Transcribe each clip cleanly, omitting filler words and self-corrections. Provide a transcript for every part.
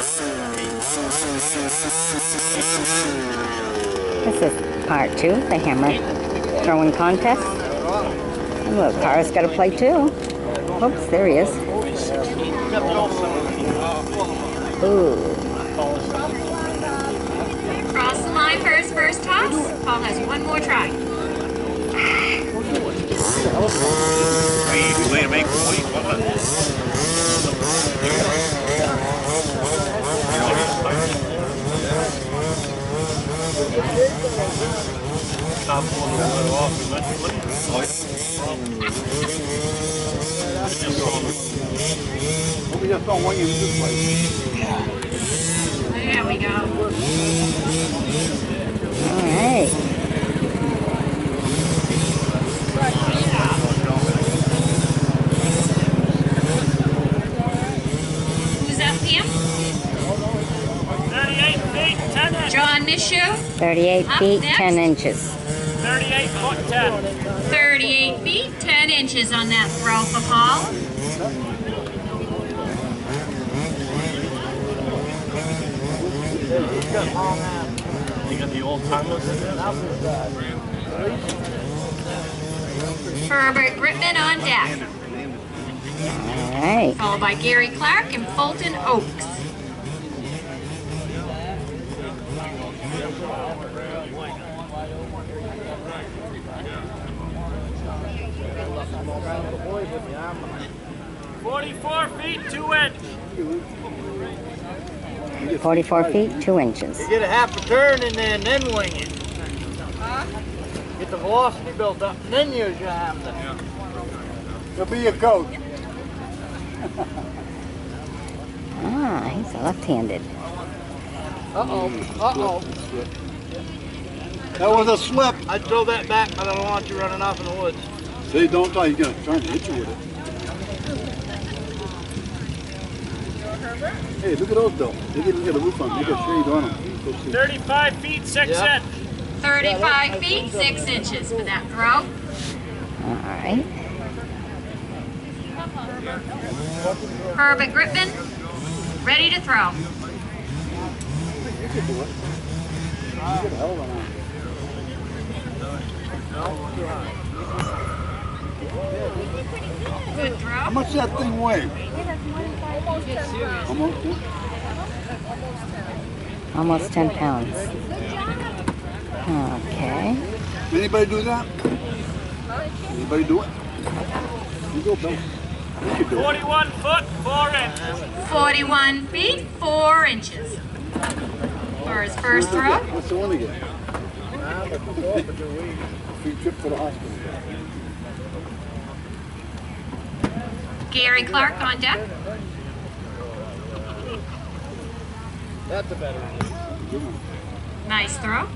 This is part 2, the hammer throwing contest. And look, Cara's got to play too. Oops, there he is. Ooh. Cross the line for his first toss. Paul has one more try. Way to make point. Top one off eventually. We just don't want you to this way. There we go. All right. Who's up, Pam? 38 feet, 10 inches. John Mishu. 38 Up feet, next. 10 inches. 38 foot 10. 38 feet, 10 inches on that throw for Paul. You got the old timers in there? Herbert Gritman on deck. All right. Followed by Gary Clark and Fulton Oaks. $44 feet, 2 inches. 44 feet, 2 inches. You get a half a turn and then wing it. Get the velocity built up and then use your hammer. He'll be your coach. Ah, he's left-handed. That was a slip. I'd throw that back, but I don't want you running off in the woods. See, don't try. He's going to try to hit you with it. Hey, look at those though. They didn't even get a roof on them. They got shade on them. 35 feet, 6 Yeah. inches. 35 feet, 6 inches for that throw. All right. Herbert Gritman, ready to throw. You could do it. You get a hell of an arm. Good throw. How much that thing weigh? Almost 10. Almost 10 pounds. Okay. Anybody do that? Anybody do it? You go, Bill. You can do it. 41 foot, 4 inches. 41 feet, 4 inches. For his first throw. What's the one again? Free trip to the hospital. Gary Clark on deck. That's a better one. Nice throw.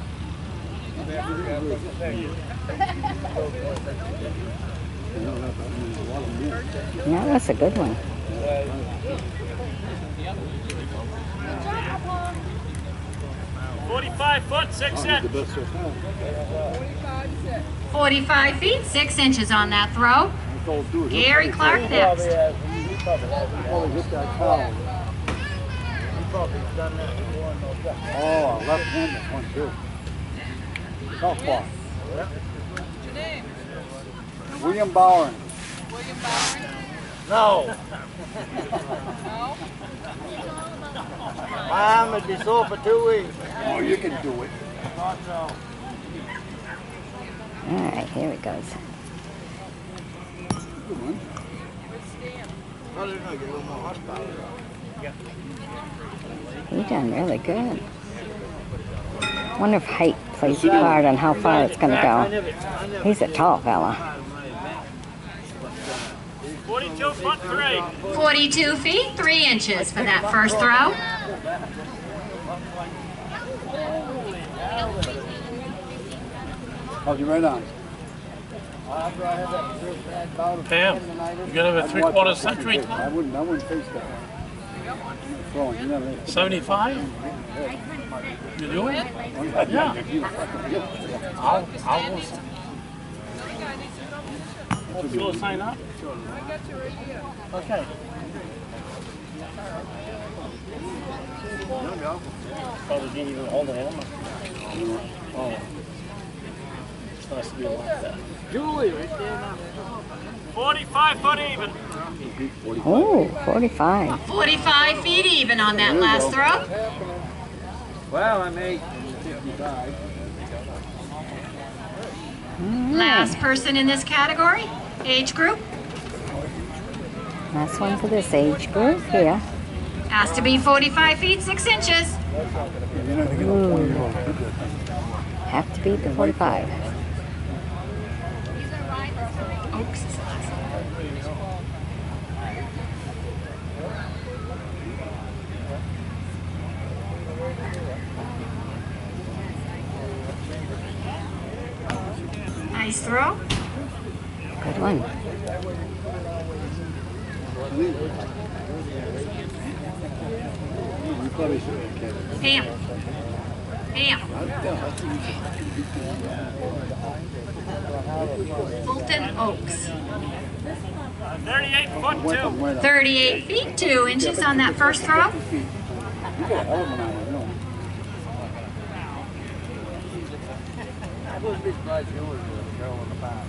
No, that's a good one. $45 foot, 6 The inches. best so far. 45 feet, 6 inches on that throw. That's all do it. Gary Clark next. Probably hit that cow. Oh, left-handed one too. Southpaw. William Bowen. No. My arm would be sore for 2 weeks. Oh, you can do it. All right, here it goes. Good one. I don't know, get a little more horsepower. He done really good. Wonder if height plays a part on how far it's going to go. He's a tall fella. 42 foot, 3. 42 feet, 3 inches for that first throw. How's your right arm? Pam, you got over 3/4 century. I wouldn't face that. Throwing, you know, 75? You do it? Yeah. I'll go. You want to sign up? Okay. Probably didn't even hold the hammer. Oh. It's nice to be like that. Julie, right there. 45 foot even. Oh, 45. 45 feet even on that last throw. Well, I made 55. Last person in this category, age group, Last one for this age group here. has to be 45 feet 6 inches. Ooh. Have to beat the 45. Oaks is last. Nice throw. Good one. You probably should have kept it. Pam. Pam. Fulton Oaks. 38 foot 2. 38 feet 2 inches on that first throw. You got an element on it, no? I was big glad you were the girl in the back.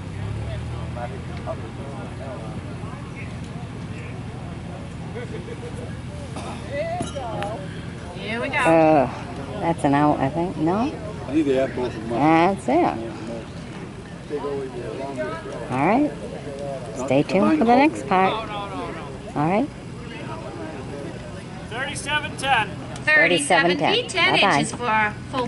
Here we go. That's an out, I think. No? I think they have both of them. That's it. All right. Stay tuned for the next part. All right. 37-10. 37 feet 10 Bye-bye. inches for Fulton.